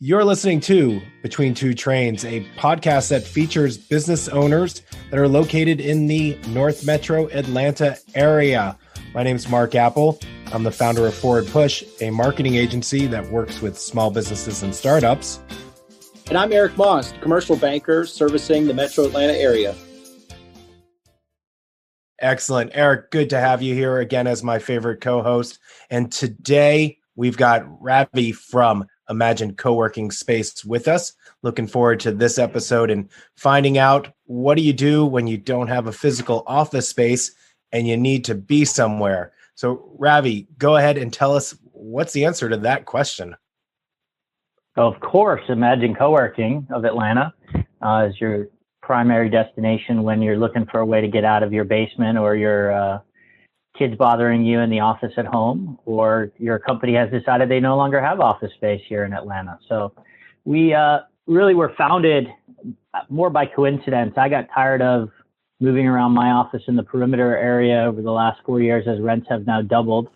You're listening to Between Two Trains, a podcast that features business owners that are located in the North Metro Atlanta area. My name is Mark Apple. I'm the founder of Forward Push, a marketing agency that works with small businesses and startups. And I'm Eric Moss, commercial banker servicing the Metro Atlanta area. Excellent. Eric, good to have you here again as my favorite co-host. And today we've got Ravi from Imagine Coworking Space with us. Looking forward to this episode and finding out, what do you do when you don't have a physical office space and you need to be somewhere? So Ravi, go ahead and tell us, what's the answer to that question? Of course, Imagine Coworking of Atlanta is your primary destination when you're looking for a way to get out of your basement, or your kids bothering you in the office at home, or your company has decided they no longer have office space here in Atlanta. So we really were founded more by coincidence. I got tired of moving around my office in the perimeter area over the last 4 years as rents have now doubled.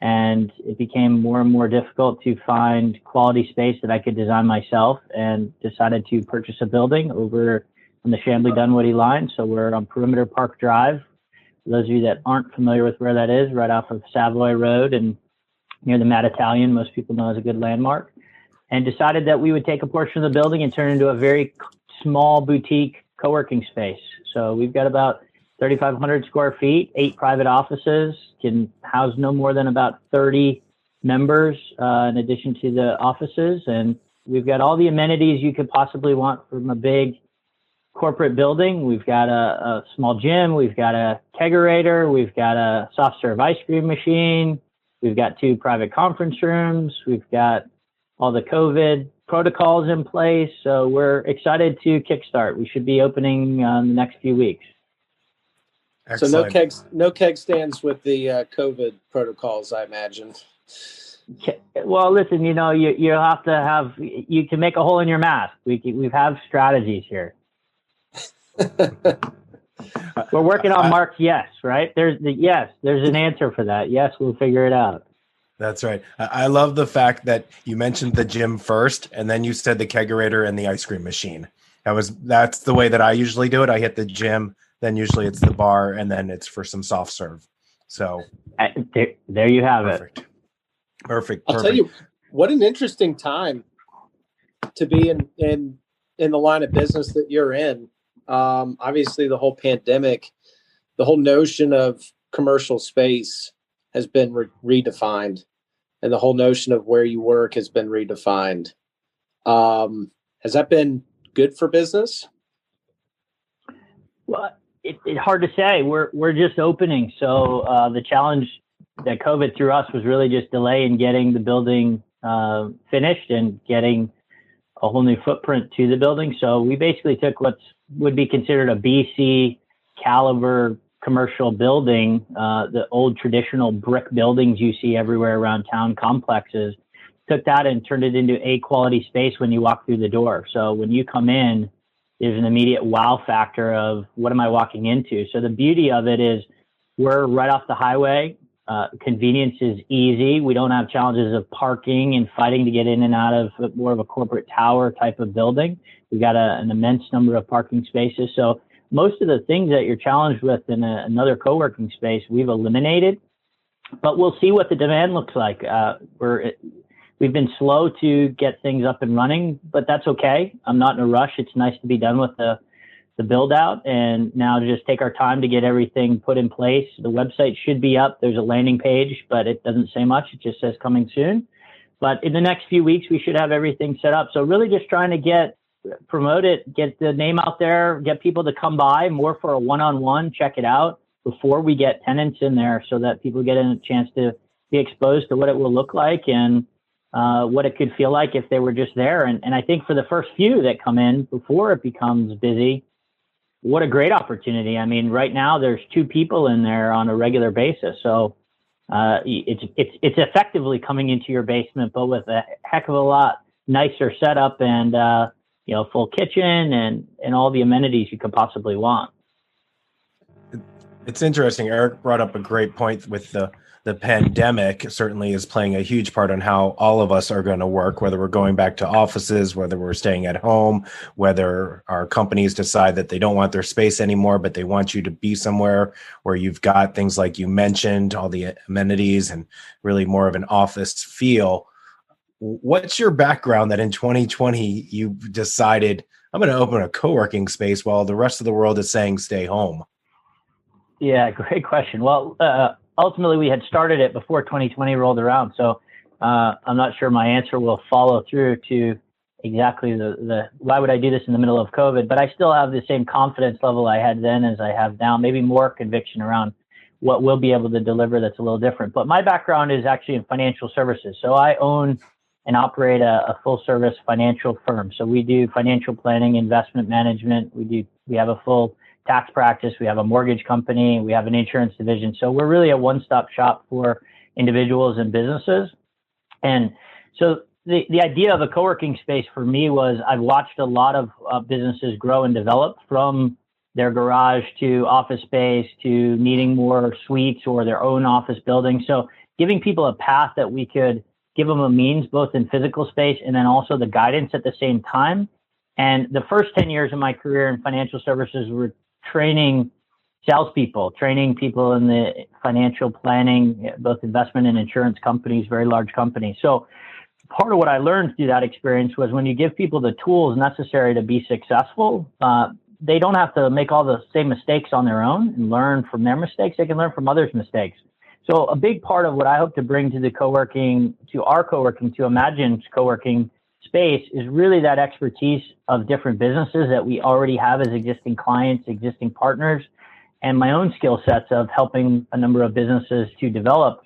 And it became more and more difficult to find quality space that I could design myself, and decided to purchase a building over on the Chamblee Dunwoody line. So we're on Perimeter Park Drive. For those of you that aren't familiar with where that is, right off of Savoy Road and near the Mad Italian, most people know is a good landmark, and decided that we would take a portion of the building and turn it into a very small boutique co-working space. So we've got about 3,500 square feet, 8 private offices, can house no more than about 30 members in addition to the offices. And we've got all the amenities you could possibly want from a big corporate building. We've got a small gym, we've got a kegerator, we've got a soft serve ice cream machine, we've got 2 private conference rooms, we've got all the COVID protocols in place. So we're excited to kickstart. We should be opening in the next few weeks. Excellent. So no keg stands with the COVID protocols, I imagine. Well, listen, you'll have to have, you can make a hole in your mask. We have strategies here. We're working on Mark's yes, right? There's an answer for that. Yes, we'll figure it out. That's right. I love the fact that you mentioned the gym first, and then you said the kegerator and the ice cream machine. That's the way that I usually do it. I hit the gym, then usually it's the bar, and then it's for some soft serve. So there you have it. Perfect. I'll tell you, what an interesting time to be in the line of business that you're in. Obviously, the whole pandemic, the whole notion of commercial space has been redefined, and the whole notion of where you work has been redefined. Has that been good for business? Well, it's hard to say. We're just opening, so the challenge that COVID threw us was really just delay in getting the building finished and getting a whole new footprint to the building. So we basically took what would be considered a BC caliber commercial building, the old traditional brick buildings you see everywhere around town complexes, took that and turned it into A quality space when you walk through the door. So when you come in, there's an immediate wow factor of, what am I walking into? So the beauty of it is we're right off the highway. Convenience is easy. We don't have challenges of parking and fighting to get in and out of more of a corporate tower type of building. We've got an immense number of parking spaces. So most of the things that you're challenged with in another co-working space, we've eliminated, but we'll see what the demand looks like. We've been slow to get things up and running, but that's okay. I'm not in a rush. It's nice to be done with the build out, and now to just take our time to get everything put in place. The website should be up. There's a landing page, but it doesn't say much. It just says coming soon. But in the next few weeks, we should have everything set up. So really just trying to promote it, get the name out there, get people to come by more for a one-on-one, check it out before we get tenants in there, so that people get a chance to be exposed to what it will look like and what it could feel like if they were just there. And I think for the first few that come in before it becomes busy, what a great opportunity. I mean, right now there's 2 people in there on a regular basis. So it's effectively coming into your basement, but with a heck of a lot nicer setup and, full kitchen and all the amenities you could possibly want. It's interesting. Eric brought up a great point with the the pandemic certainly is playing a huge part on how all of us are going to work, whether we're going back to offices, whether we're staying at home, whether our companies decide that they don't want their space anymore, but they want you to be somewhere where you've got things like you mentioned, all the amenities and really more of an office feel. What's your background that in 2020 you decided, I'm going to open a co-working space while the rest of the world is saying stay home? Yeah, great question. Well, ultimately, we had started it before 2020 rolled around. So I'm not sure my answer will follow through to exactly the why would I do this in the middle of COVID? But I still have the same confidence level I had then as I have now, maybe more conviction around what we'll be able to deliver that's a little different. But my background is actually in financial services. So I own and operate a full service financial firm. So we do financial planning, investment management. We have a full tax practice. We have a mortgage company. We have an insurance division. So we're really a one-stop shop for individuals and businesses. And so the idea of a co-working space for me was I've watched a lot of businesses grow and develop from their garage to office space to needing more suites or their own office building. So giving people a path that we could give them a means both in physical space and then also the guidance at the same time. And the first 10 years of my career in financial services were training salespeople, training people in the financial planning, both investment and insurance companies, very large companies. So part of what I learned through that experience was when you give people the tools necessary to be successful, they don't have to make all the same mistakes on their own and learn from their mistakes. They can learn from others' mistakes. So a big part of what I hope to bring to to Imagine's co-working space is really that expertise of different businesses that we already have as existing clients, existing partners, and my own skill sets of helping a number of businesses to develop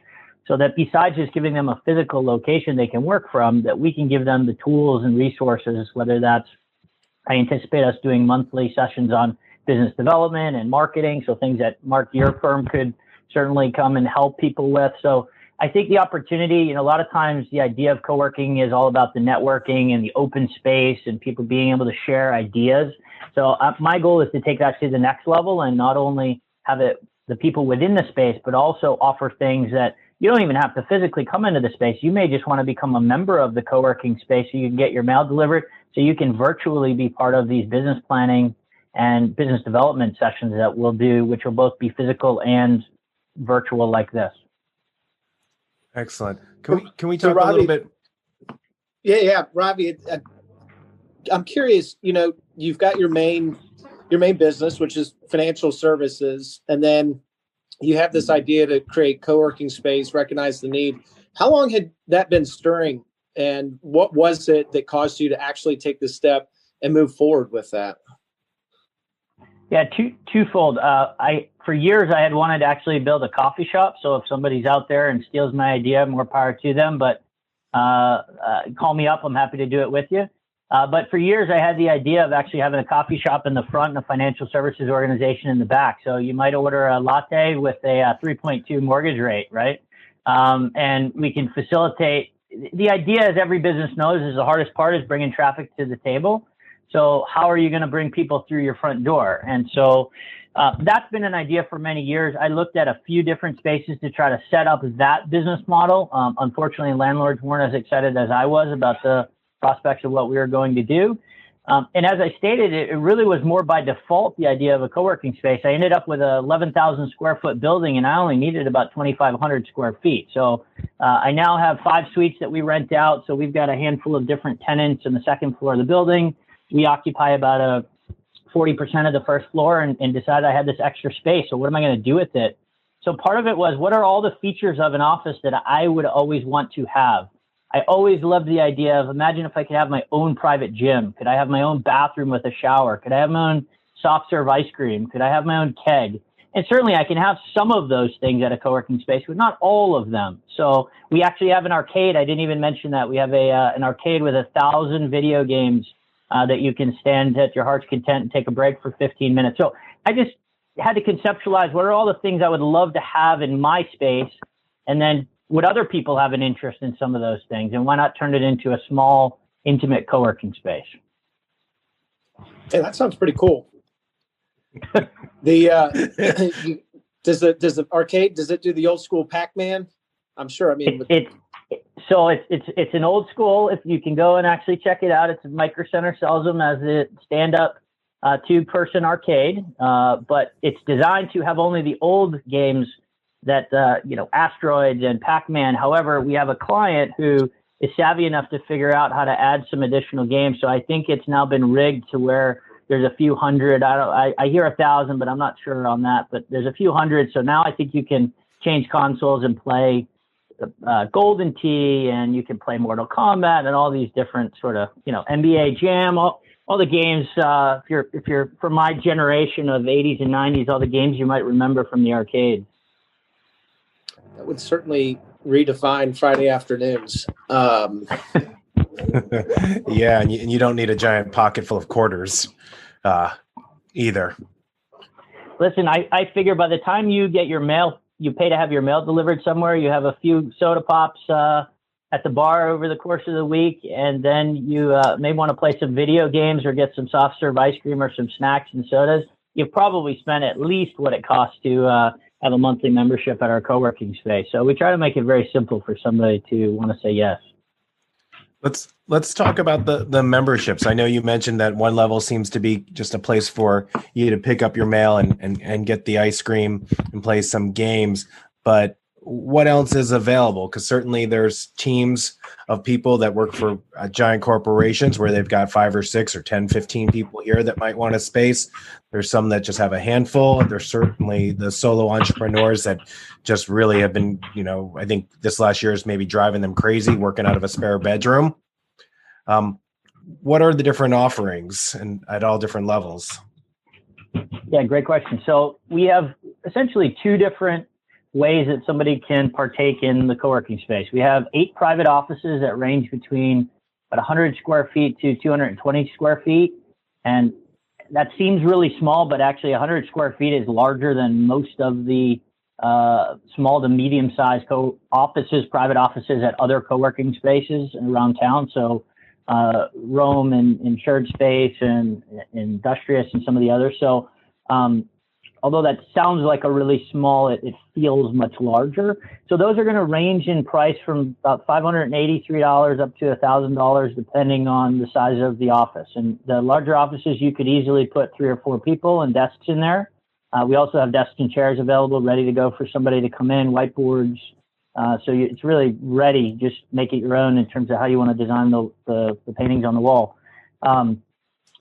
so that besides just giving them a physical location they can work from, that we can give them the tools and resources, whether that's, I anticipate us doing monthly sessions on business development and marketing. So things that Mark, your firm could certainly come and help people with. So I think the opportunity, a lot of times the idea of co-working is all about the networking and the open space and people being able to share ideas. So my goal is to take that to the next level and not only have the people within the space, but also offer things that you don't even have to physically come into the space. You may just want to become a member of the co-working space so you can get your mail delivered, so you can virtually be part of these business planning and business development sessions that we'll do, which will both be physical and virtual like this. Excellent. Can we talk Ravi, a little bit? Yeah, Ravi, I'm curious, you've got your main business, which is financial services, and then you have this idea to create co-working space, recognize the need. How long had that been stirring, and what was it that caused you to actually take the step and move forward with that? Yeah, twofold. For years, I had wanted to actually build a coffee shop. So if somebody's out there and steals my idea, more power to them. But call me up. I'm happy to do it with you. But for years, I had the idea of actually having a coffee shop in the front and a financial services organization in the back. So you might order a latte with a 3.2 mortgage rate, right? And we can facilitate. The idea, as every business knows, is the hardest part is bringing traffic to the table. So how are you going to bring people through your front door? And so that's been an idea for many years. I looked at a few different spaces to try to set up that business model. Unfortunately, landlords weren't as excited as I was about the prospects of what we were going to do. And as I stated, it really was more by default, the idea of a co-working space. I ended up with a 11,000 square foot building and I only needed about 2,500 square feet. So I now have 5 suites that we rent out. So we've got a handful of different tenants in the second floor of the building. We occupy about 40% of the first floor and decided I had this extra space. So what am I going to do with it? So part of it was, what are all the features of an office that I would always want to have? I always loved the idea of, imagine if I could have my own private gym. Could I have my own bathroom with a shower? Could I have my own soft serve ice cream? Could I have my own keg? And certainly I can have some of those things at a co-working space, but not all of them. So we actually have an arcade. I didn't even mention that. We have an arcade with 1,000 video games that you can stand at your heart's content and take a break for 15 minutes. So I just had to conceptualize what are all the things I would love to have in my space, and then would other people have an interest in some of those things, and why not turn it into a small, intimate co-working space? Hey, that sounds pretty cool. Does the arcade, does it do the old school Pac-Man? I'm sure. I mean, it's an old school. If you can go and actually check it out, it's Micro Center sells them as a stand-up 2-person arcade, but it's designed to have only the old games that Asteroids and Pac-Man. However, we have a client who is savvy enough to figure out how to add some additional games. So I think it's now been rigged to where there's a few hundred. I hear 1,000, but I'm not sure on that. But there's a few hundred. So now I think you can change consoles and play Golden Tee, and you can play Mortal Kombat and all these different sort of NBA Jam, all the games. If you're from my generation of 80s and 90s, all the games you might remember from the arcade. That would certainly redefine Friday afternoons. Yeah, and you don't need a giant pocket full of quarters either. Listen, I figure by the time you get your mail, you pay to have your mail delivered somewhere, you have a few soda pops at the bar over the course of the week, and then you may want to play some video games or get some soft serve ice cream or some snacks and sodas. You've probably spent at least what it costs to have a monthly membership at our co-working space. So we try to make it very simple for somebody to want to say yes. Let's talk about the memberships. I know you mentioned that one level seems to be just a place for you to pick up your mail and get the ice cream and play some games. But what else is available? Because certainly there's teams of people that work for giant corporations where they've got 5 or 6 or 10, 15 people here that might want a space. There's some that just have a handful. There's certainly the solo entrepreneurs that just really have been, I think this last year is maybe driving them crazy working out of a spare bedroom. What are the different offerings and at all different levels? Yeah, great question. So we have essentially 2 different ways that somebody can partake in the co-working space. We have 8 private offices that range between about 100 square feet to 220 square feet. And that seems really small, but actually 100 square feet is larger than most of the small to medium-sized private offices at other co-working spaces around town. So Rome and Shared Space and Industrious and some of the others. So although that sounds like a really small, it feels much larger. So those are going to range in price from about $583 up to $1,000, depending on the size of the office. And the larger offices, you could easily put 3 or 4 people and desks in there. We also have desks and chairs available, ready to go for somebody to come in, whiteboards. It's really ready. Just make it your own in terms of how you want to design the paintings on the wall.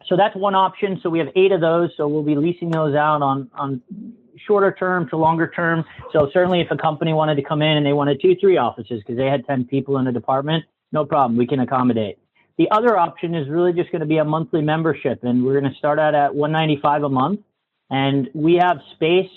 So that's one option. So we have 8 of those. So we'll be leasing those out on shorter term to longer term. So certainly if a company wanted to come in and they wanted 2, 3 offices because they had 10 people in a department, no problem. We can accommodate. The other option is really just going to be a monthly membership. And we're going to start out at $195 a month. And we have space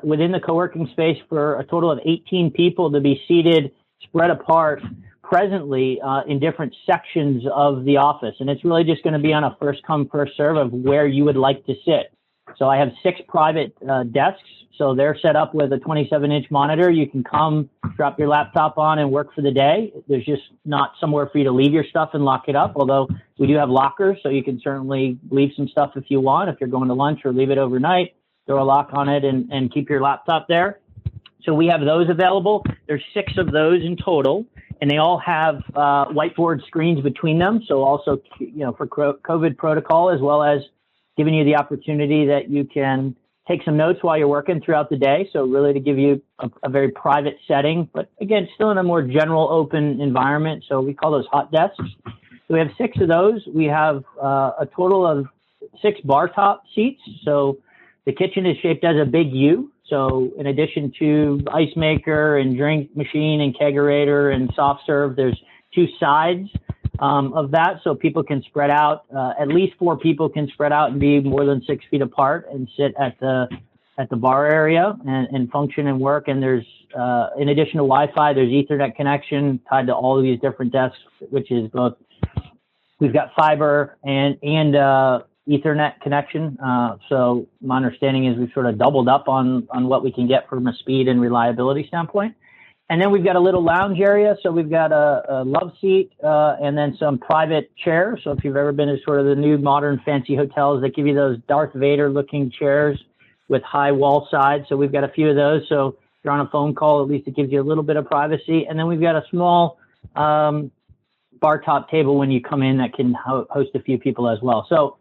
within the co-working space for a total of 18 people to be seated, spread apart presently in different sections of the office. And it's really just going to be on a first come, first serve of where you would like to sit. So I have 6 private desks. So they're set up with a 27-inch monitor. You can come, drop your laptop on and work for the day. There's just not somewhere for you to leave your stuff and lock it up, although we do have lockers, so you can certainly leave some stuff if you want, if you're going to lunch or leave it overnight, throw a lock on it and keep your laptop there. So we have those available. There's 6 of those in total, and they all have whiteboard screens between them. So also, for COVID protocol, as well as giving you the opportunity that you can take some notes while you're working throughout the day. So really to give you a very private setting, but again, still in a more general open environment. So we call those hot desks. So we have 6 of those. We have a total of 6 bar top seats. So the kitchen is shaped as a big U. So in addition to ice maker and drink machine and kegerator and soft serve, there's 2 sides of that, so people can spread out. At least 4 people can spread out and be more than 6 feet apart and sit at the bar area and function and work. And there's in addition to Wi-Fi, there's Ethernet connection tied to all of these different desks, which is both. We've got fiber and Ethernet connection. So my understanding is we've sort of doubled up on what we can get from a speed and reliability standpoint. And then we've got a little lounge area. So we've got a love seat and then some private chairs. So if you've ever been to sort of the new modern fancy hotels that give you those Darth Vader looking chairs with high wall sides. So we've got a few of those. So if you're on a phone call, at least it gives you a little bit of privacy. And then we've got a small bar top table when you come in that can host a few people as well. So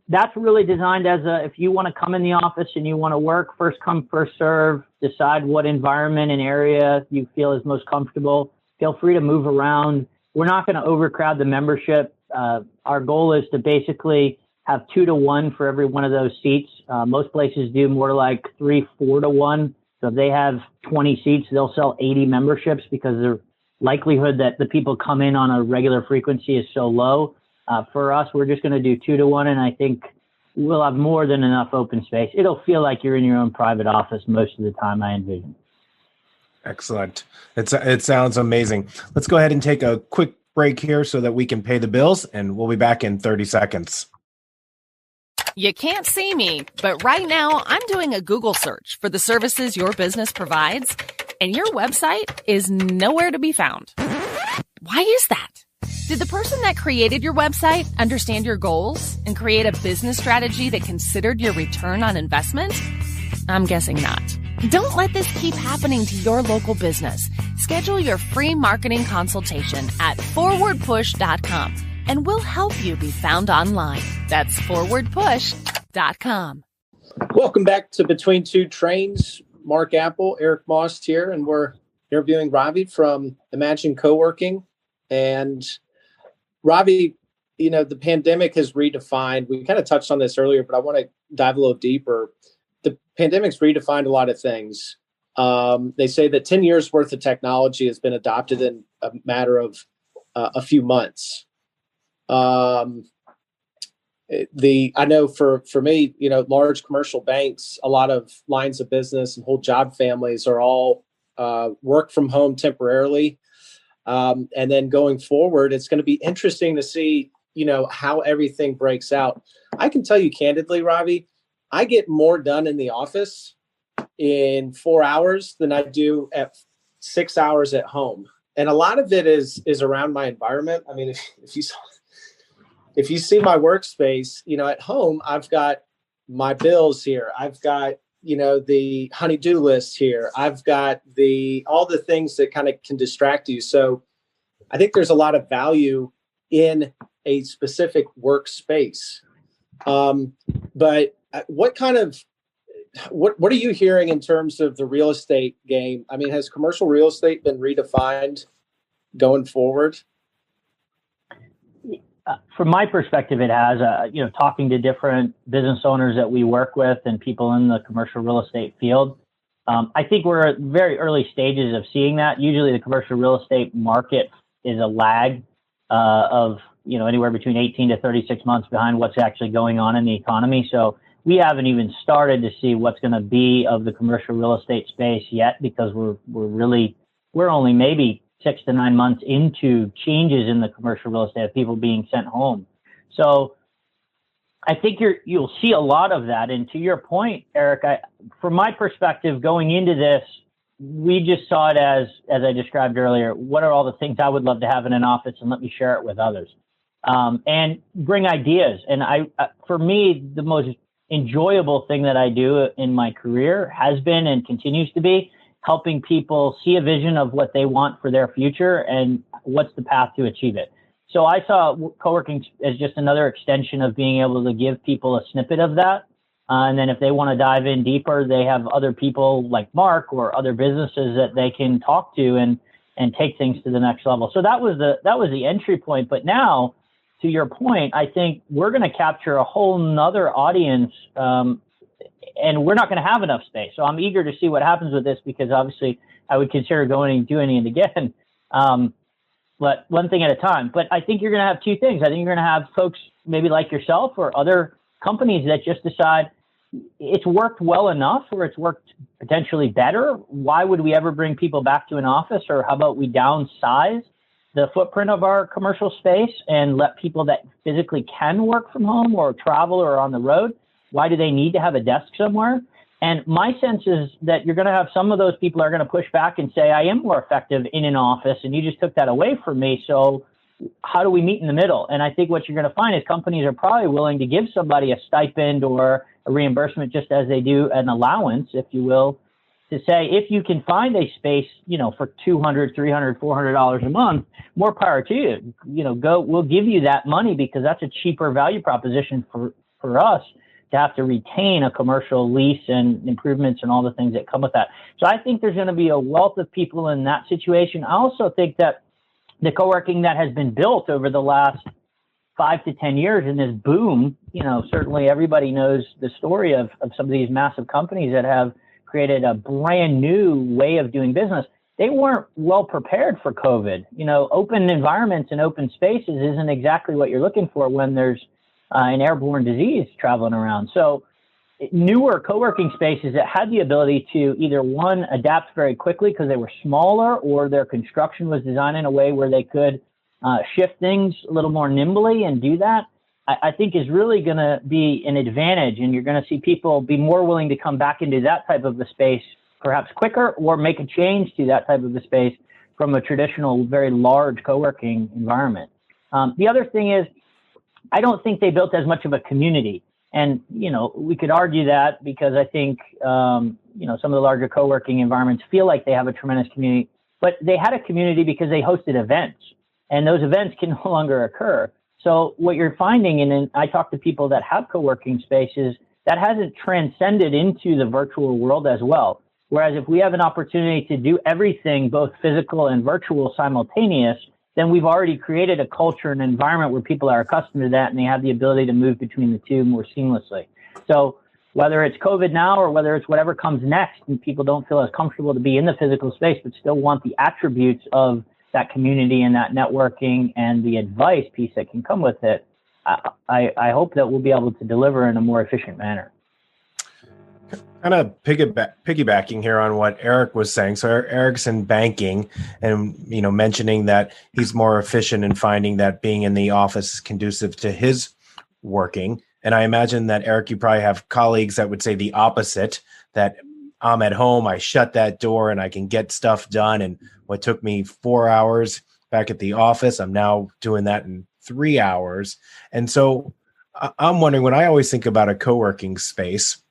that's really designed as if you want to come in the office and you want to work, first come, first serve, decide what environment and area you feel is most comfortable. Feel free to move around. We're not going to overcrowd the membership. Our goal is to basically have 2 to 1 for every one of those seats. Most places do more like 3, 4 to 1. So if they have 20 seats, they'll sell 80 memberships because the likelihood that the people come in on a regular frequency is so low. For us, we're just going to do 2 to 1, and I think we'll have more than enough open space. It'll feel like you're in your own private office most of the time, I envision. Excellent. It sounds amazing. Let's go ahead and take a quick break here so that we can pay the bills, and we'll be back in 30 seconds. You can't see me, but right now I'm doing a Google search for the services your business provides, and your website is nowhere to be found. Why is that? Did the person that created your website understand your goals and create a business strategy that considered your return on investment? I'm guessing not. Don't let this keep happening to your local business. Schedule your free marketing consultation at forwardpush.com and we'll help you be found online. That's forwardpush.com. Welcome back to Between Two Trains. Mark Apple, Eric Moss here, and we're interviewing Ravi from Imagine Coworking. And Ravi, the pandemic has redefined, we kind of touched on this earlier, but I want to dive a little deeper. The pandemic's redefined a lot of things. They say that 10 years worth of technology has been adopted in a matter of a few months. I know for me, large commercial banks, a lot of lines of business and whole job families are all work from home temporarily. And then going forward, it's going to be interesting to see, how everything breaks out. I can tell you candidly, Ravi, I get more done in the office in 4 hours than I do at 6 hours at home. And a lot of it is around my environment. I mean, if you see my workspace, at home, I've got my bills here. I've got, the honey-do list here. I've got all the things that kind of can distract you. So I think there's a lot of value in a specific workspace. But what are you hearing in terms of the real estate game? I mean, has commercial real estate been redefined going forward? From my perspective, it has, talking to different business owners that we work with and people in the commercial real estate field. I think we're at very early stages of seeing that. Usually the commercial real estate market is a lag of, anywhere between 18 to 36 months behind what's actually going on in the economy. So we haven't even started to see what's going to be of the commercial real estate space yet, because we're only maybe 6 to 9 months into changes in the commercial real estate of people being sent home. So I think you'll see a lot of that. And to your point, Eric, from my perspective, going into this, we just saw it as I described earlier, what are all the things I would love to have in an office, and let me share it with others, and bring ideas. And for me, the most enjoyable thing that I do in my career has been and continues to be helping people see a vision of what they want for their future and what's the path to achieve it. So I saw coworking as just another extension of being able to give people a snippet of that. And then if they want to dive in deeper, they have other people like Mark or other businesses that they can talk to and take things to the next level. So that was the entry point. But now, to your point, I think we're going to capture a whole nother audience, and we're not going to have enough space. So I'm eager to see what happens with this, because obviously I would consider going and doing it again. But one thing at a time. But I think you're going to have two things. I think you're going to have folks maybe like yourself or other companies that just decide it's worked well enough, or it's worked potentially better. Why would we ever bring people back to an office? Or how about we downsize the footprint of our commercial space and let people that physically can work from home or travel or on the road? Why do they need to have a desk somewhere? And my sense is that you're going to have some of those people are going to push back and say, I am more effective in an office, and you just took that away from me. So how do we meet in the middle? And I think what you're going to find is companies are probably willing to give somebody a stipend or a reimbursement, just as they do an allowance, if you will, to say, if you can find a space, for $200, $300, $400 a month, more power to you. We'll give you that money, because that's a cheaper value proposition for us to have to retain a commercial lease and improvements and all the things that come with that. So I think there's going to be a wealth of people in that situation. I also think that the co-working that has been built over the last 5 to 10 years in this boom, certainly everybody knows the story of some of these massive companies that have created a brand new way of doing business. They weren't well prepared for COVID. Open environments and open spaces isn't exactly what you're looking for when there's an airborne disease traveling around. So newer co-working spaces that had the ability to either, one, adapt very quickly because they were smaller, or their construction was designed in a way where they could shift things a little more nimbly and do that, I think is really going to be an advantage. And you're going to see people be more willing to come back into that type of a space perhaps quicker, or make a change to that type of a space from a traditional, very large co-working environment. The other thing is, I don't think they built as much of a community. And, we could argue that, because I think, some of the larger co-working environments feel like they have a tremendous community, but they had a community because they hosted events, and those events can no longer occur. So what you're finding, and I talk to people that have co-working spaces, that hasn't transcended into the virtual world as well. Whereas if we have an opportunity to do everything, both physical and virtual, simultaneous, then we've already created a culture and environment where people are accustomed to that, and they have the ability to move between the two more seamlessly. So whether it's COVID now, or whether it's whatever comes next, and people don't feel as comfortable to be in the physical space, but still want the attributes of that community and that networking and the advice piece that can come with it, I hope that we'll be able to deliver in a more efficient manner. Kind of piggybacking here on what Eric was saying. So Eric's in banking, and mentioning that he's more efficient in finding that being in the office is conducive to his working. And I imagine that, Eric, you probably have colleagues that would say the opposite, that I'm at home, I shut that door, and I can get stuff done. And what took me 4 hours back at the office, I'm now doing that in 3 hours. And so I'm wondering, when I always think about a co-working space,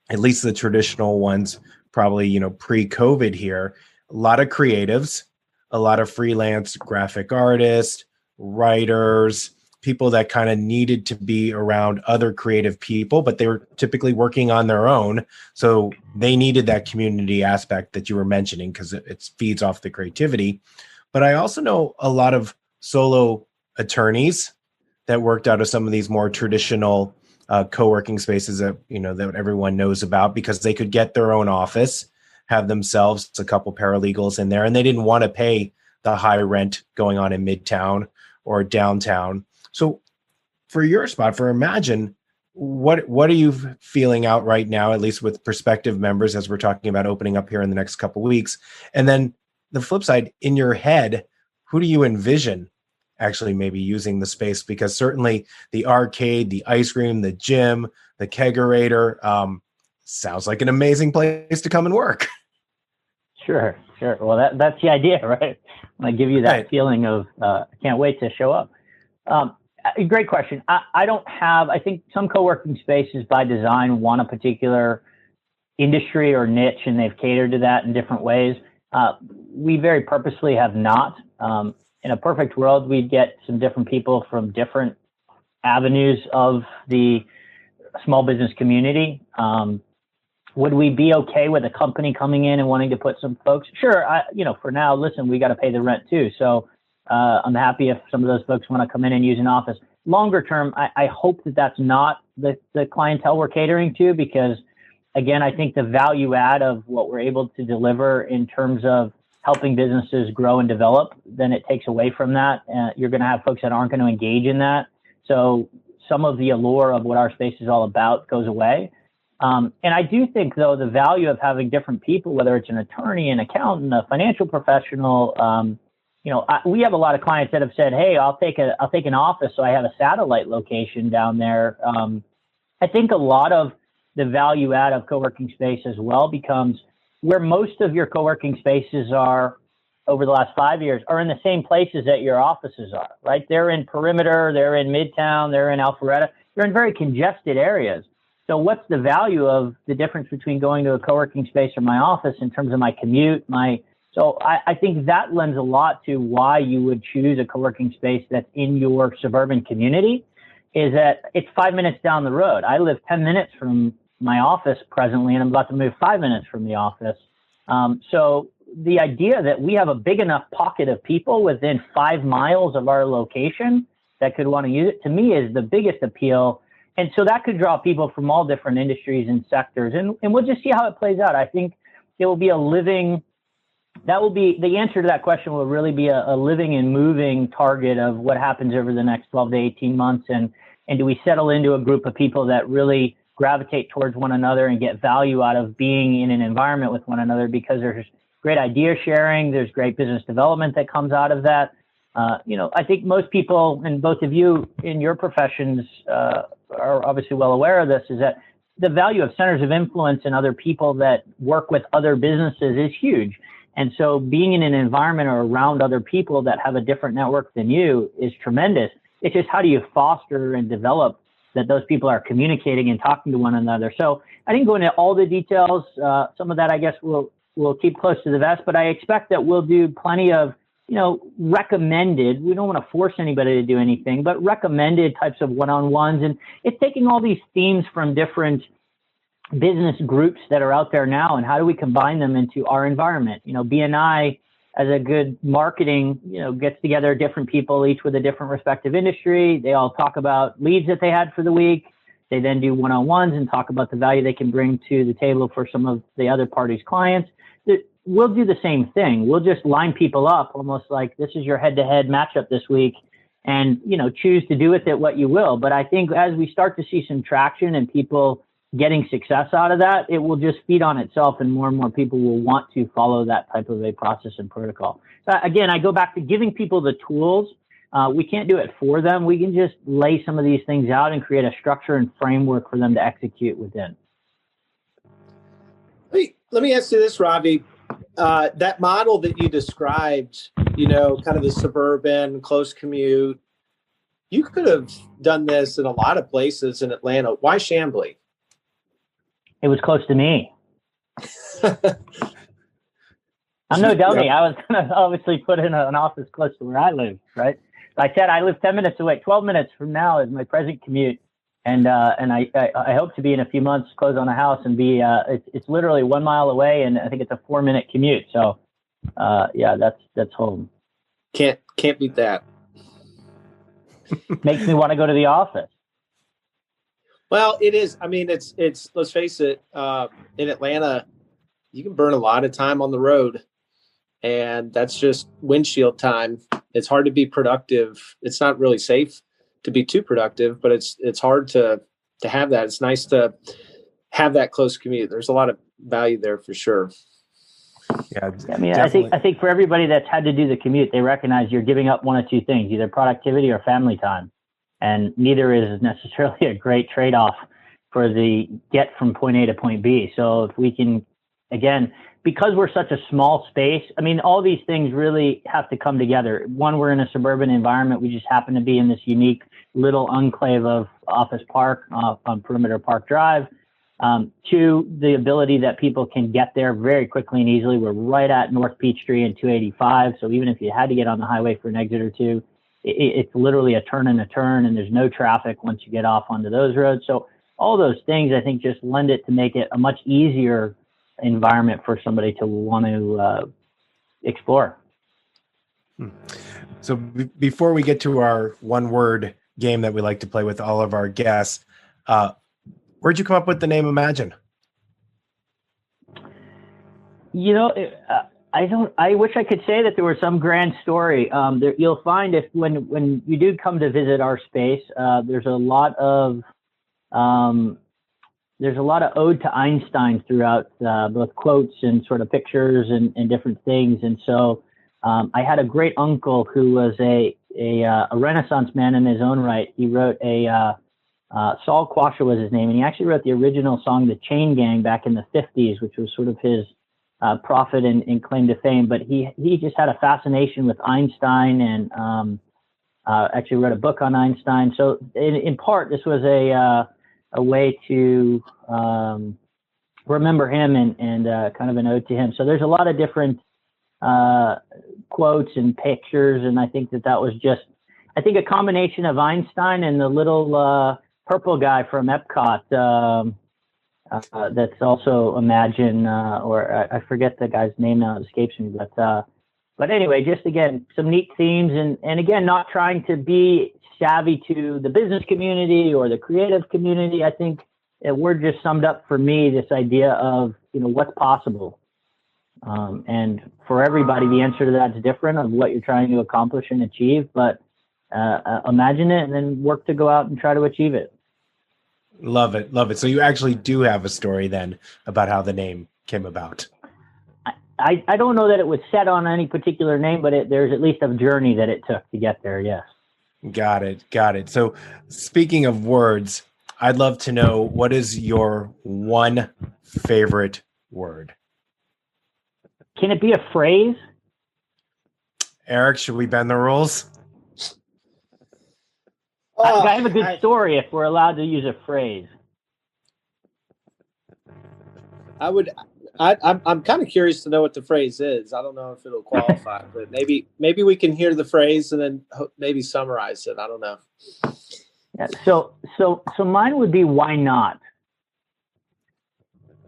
at least the traditional ones, probably, pre-COVID here, a lot of creatives, a lot of freelance graphic artists, writers, people that kind of needed to be around other creative people, but they were typically working on their own. So they needed that community aspect that you were mentioning, because it feeds off the creativity. But I also know a lot of solo attorneys that worked out of some of these more traditional co-working spaces that, that everyone knows about, because they could get their own office, have themselves a couple paralegals in there, and they didn't want to pay the high rent going on in Midtown or downtown. So for your spot, for Imagine, what are you feeling out right now, at least with prospective members, as we're talking about opening up here in the next couple of weeks? And then the flip side, in your head, who do you envision actually maybe using the space? Because certainly the arcade, the ice cream, the gym, the kegerator, sounds like an amazing place to come and work. Sure. Well, that's the idea, right? I give you that feeling of, I can't wait to show up. Great question. I think some co-working spaces by design want a particular industry or niche, and they've catered to that in different ways. We very purposely have not. In a perfect world, we'd get some different people from different avenues of the small business community. Would we be okay with a company coming in and wanting to put some folks? Sure. For now, listen, we got to pay the rent too. So I'm happy if some of those folks want to come in and use an office. Longer term, I hope that that's not the clientele we're catering to, because, again, I think the value add of what we're able to deliver in terms of helping businesses grow and develop, then it takes away from that. You're going to have folks that aren't going to engage in that. So some of the allure of what our space is all about goes away. And I do think, though, the value of having different people, whether it's an attorney, an accountant, a financial professional, we have a lot of clients that have said, "Hey, I'll take an office, so I have a satellite location down there." I think a lot of the value add of co-working space as well becomes where most of your co-working spaces are over the last 5 years are in the same places that your offices are, right? They're in Perimeter, they're in Midtown, they're in Alpharetta. They're in very congested areas. So what's the value of the difference between going to a co-working space or my office in terms of my commute? So I think that lends a lot to why you would choose a co-working space that's in your suburban community, is that it's 5 minutes down the road. I live 10 minutes from my office presently, and I'm about to move 5 minutes from the office. So the idea that we have a big enough pocket of people within 5 miles of our location that could want to use it, to me, is the biggest appeal. And so that could draw people from all different industries and sectors. And we'll just see how it plays out. I think it will be the answer to that question will really be a living and moving target of what happens over the next 12 to 18 months. And do we settle into a group of people that really gravitate towards one another and get value out of being in an environment with one another, because there's great idea sharing, there's great business development that comes out of that. I think most people, and both of you in your professions are obviously well aware of this, is that the value of centers of influence and other people that work with other businesses is huge. And so being in an environment or around other people that have a different network than you is tremendous. It's just, how do you foster and develop that those people are communicating and talking to one another? So I didn't go into all the details. Some of that, I guess, we'll keep close to the vest, but I expect that we'll do plenty of, recommended. We don't want to force anybody to do anything, but recommended types of one-on-ones. And it's taking all these themes from different business groups that are out there now, and how do we combine them into our environment? BNI, as a good marketing, gets together different people, each with a different respective industry. They all talk about leads that they had for the week. They then do one-on-ones and talk about the value they can bring to the table for some of the other parties' clients. We'll do the same thing. We'll just line people up almost like this is your head-to-head matchup this week, and, choose to do with it what you will. But I think as we start to see some traction and people getting success out of that, it will just feed on itself, and more people will want to follow that type of a process and protocol. So again, I go back to giving people the tools. We can't do it for them. We can just lay some of these things out and create a structure and framework for them to execute within. Let me ask you this, Ravi. That model that you described, kind of the suburban close commute, you could have done this in a lot of places in Atlanta. Why Chamblee? It was close to me. I'm no dummy. I was going to obviously put in an office close to where I live, right? I said I live 10 minutes away. 12 minutes from now is my present commute. And I hope to be in a few months, close on a house and be, it's literally 1 mile away, and I think it's a 4-minute commute. So, that's home. Can't beat that. Makes me want to go to the office. Well, it is. I mean, it's, let's face it, in Atlanta, you can burn a lot of time on the road, and that's just windshield time. It's hard to be productive. It's not really safe to be too productive, but it's hard to have that. It's nice to have that close commute. There's a lot of value there for sure. Yeah, I mean, I think for everybody that's had to do the commute, they recognize you're giving up one of two things, either productivity or family time. And neither is necessarily a great trade-off for the get from point A to point B. So if we can, again, because we're such a small space, I mean, all these things really have to come together. One, we're in a suburban environment. We just happen to be in this unique little enclave of Office Park on Perimeter Park Drive. Two, the ability that people can get there very quickly and easily. We're right at North Peachtree and 285. So even if you had to get on the highway for an exit or two, it's literally a turn and a turn, and there's no traffic once you get off onto those roads. So all those things, I think, just lend it to make it a much easier environment for somebody to want to explore. So before we get to our one-word game that we like to play with all of our guests, where'd you come up with the name Imagine? I wish I could say that there was some grand story. You'll find when you do come to visit our space, there's a lot of ode to Einstein throughout, both quotes and sort of pictures and different things. And so I had a great uncle who was a Renaissance man in his own right. He wrote Saul Quasha was his name, and he actually wrote the original song, The Chain Gang, back in the 50s, which was sort of his profit and claim to fame, but he just had a fascination with Einstein and actually wrote a book on Einstein. So in part, this was a way to remember him and kind of an ode to him. So there's a lot of different quotes and pictures, and I think that was just, I think, a combination of Einstein and the little purple guy from Epcot that's also Imagine, or I forget the guy's name now, it escapes me, but anyway, just again, some neat themes, and again, not trying to be savvy to the business community or the creative community. I think that word just summed up for me this idea of, what's possible. And for everybody, the answer to that is different of what you're trying to accomplish and achieve, but imagine it and then work to go out and try to achieve it. Love it. Love it. So you actually do have a story then about how the name came about. I don't know that it was set on any particular name, but there's at least a journey that it took to get there. Yes. Got it. So speaking of words, I'd love to know, what is your one favorite word? Can it be a phrase? Eric, should we bend the rules? I have a good story if we're allowed to use a phrase. I'm kind of curious to know what the phrase is. I don't know if it'll qualify, but maybe we can hear the phrase and then maybe summarize it. I don't know. Yeah, so mine would be, why not?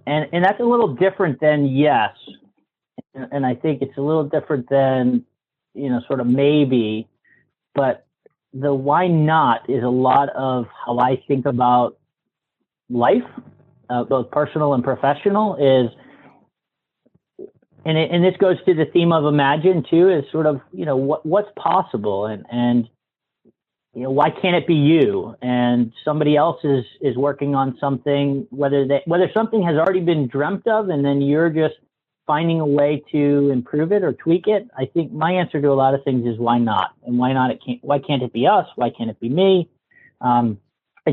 And that's a little different than yes. And I think it's a little different than, sort of maybe, but the why not is a lot of how I think about life, both personal and professional, and this goes to the theme of Imagine too, is sort of, what's possible and why can't it be you? And somebody else is working on something, whether something has already been dreamt of and then you're just finding a way to improve it or tweak it. I think my answer to a lot of things is why not? And why can't it be us? Why can't it be me? And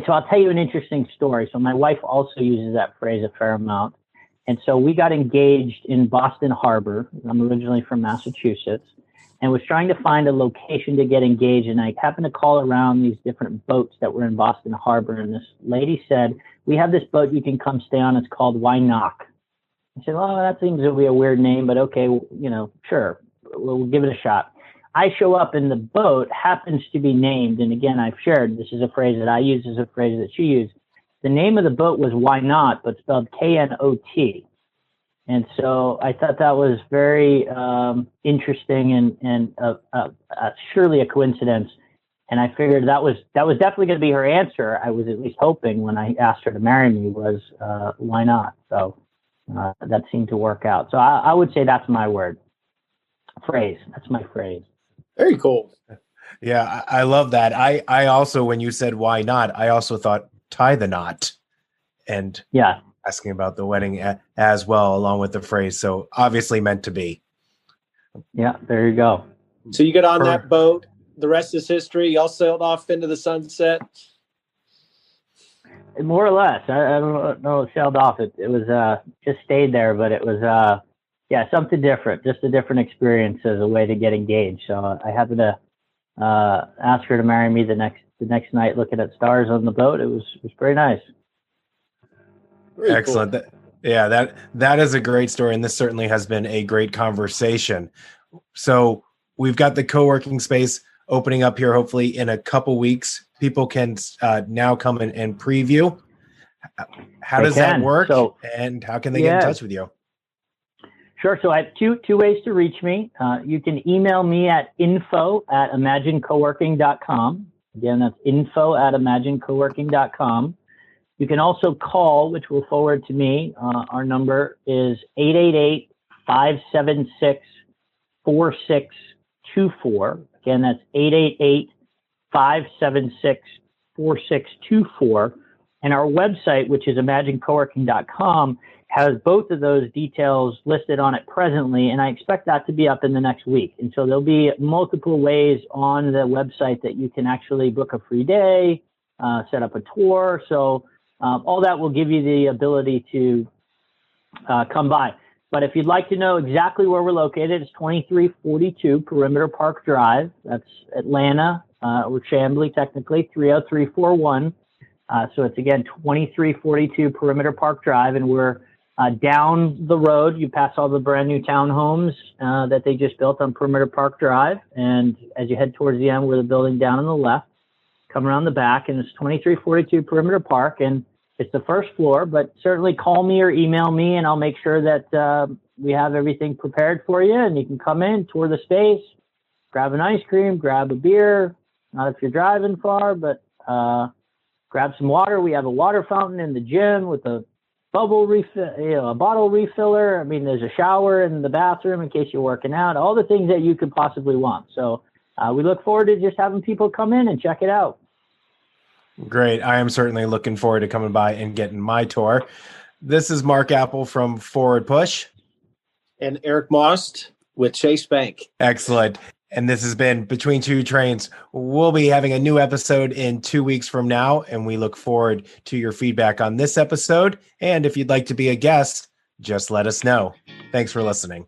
so I'll tell you an interesting story. So my wife also uses that phrase a fair amount. And so we got engaged in Boston Harbor. I'm originally from Massachusetts and was trying to find a location to get engaged. And I happened to call around these different boats that were in Boston Harbor. And this lady said, we have this boat you can come stay on. It's called Why Knock? I said, well, that seems to be a weird name, but okay, sure, we'll give it a shot. I show up and the boat happens to be named, and again, I've shared, this is a phrase that I use, this is a phrase that she used. The name of the boat was Why Not, but spelled Knot. And so I thought that was very interesting and surely a coincidence. And I figured that was definitely going to be her answer. I was at least hoping when I asked her to marry me was why not? So that seemed to work out. So I would say that's my phrase. That's my phrase. Very cool. Yeah, I love that. I also, when you said why not, I also thought tie the knot, and asking about the wedding as well, along with the phrase. So obviously meant to be. Yeah, there you go. So you get on that boat. The rest is history. Y'all sailed off into the sunset. More or less. I don't know. It sailed off. It was just stayed there, but it was something different. Just a different experience as a way to get engaged. So I happened to ask her to marry me the next night, looking at stars on the boat. It was very nice. Very excellent. Cool. That is a great story, and this certainly has been a great conversation. So we've got the co-working space opening up here, hopefully in a couple weeks. People can now come and preview. How does that work? And how can they get in touch with you? Sure. So I have two ways to reach me. You can email me at info@imaginecoworking.com. Again, that's info@imaginecoworking.com. You can also call, which will forward to me. Our number is 888-576-4624. Again, that's 888-576-4624. And our website, which is imaginecoworking.com, has both of those details listed on it presently, and I expect that to be up in the next week. And so there'll be multiple ways on the website that you can actually book a free day, set up a tour. So all that will give you the ability to come by. But if you'd like to know exactly where we're located, it's 2342 Perimeter Park Drive. That's Atlanta, or Chamblee, technically, 30341. So it's, again, 2342 Perimeter Park Drive, and we're down the road. You pass all the brand new townhomes that they just built on Perimeter Park Drive. And as you head towards the end, we're the building down on the left, come around the back, and it's 2342 Perimeter Park. And it's the first floor, but certainly call me or email me, and I'll make sure that we have everything prepared for you. And you can come in, tour the space, grab an ice cream, grab a beer. Not if you're driving far, but grab some water. We have a water fountain in the gym with a bubble refill, a bottle refiller. I mean, there's a shower in the bathroom in case you're working out. All the things that you could possibly want. So we look forward to just having people come in and check it out. Great. I am certainly looking forward to coming by and getting my tour. This is Mark Apple from Forward Push. And Eric Most with Chase Bank. Excellent. And this has been Between Two Trains. We'll be having a new episode in 2 weeks from now, and we look forward to your feedback on this episode. And if you'd like to be a guest, just let us know. Thanks for listening.